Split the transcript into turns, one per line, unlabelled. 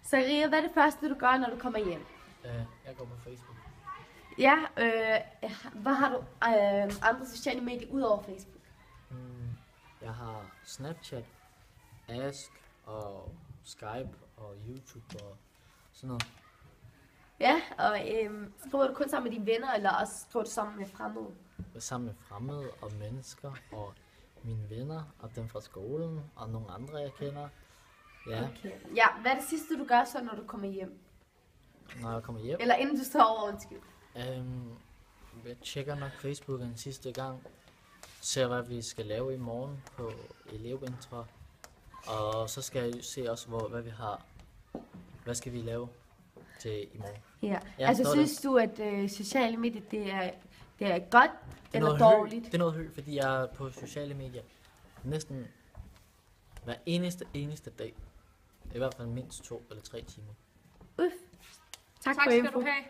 Så Ria, hvad er det første, du gør, når du kommer hjem?
Jeg går på Facebook.
Ja, hvad har du andre sociale medier ud over Facebook?
Jeg har Snapchat, Ask og Skype og YouTube og sådan noget.
Ja, og skriver du kun sammen med dine venner, eller også skriver du sammen med fremmede?
Sammen med fremmede og mennesker og mine venner og dem fra skolen og nogle andre, jeg kender. Ja,
Okay. Ja, hvad er det sidste, du gør så, når du kommer hjem?
når jeg kommer hjem.
Eller inden du står over, undskyld.
Jeg tjekker nok Facebook en sidste gang. Ser, hvad vi skal lave i morgen på elevintro. Og så skal jeg se også, hvad vi har. Hvad skal vi lave til i morgen?
Ja,
Ja,
altså
står der.
synes du, at sociale medier, det er godt
Det er
eller
noget
dårligt?
Det er noget højt, fordi jeg er på sociale medier næsten hver eneste dag. I hvert fald mindst 2 eller 3 timer.
Tak
Tak
for
skal
info.
du have.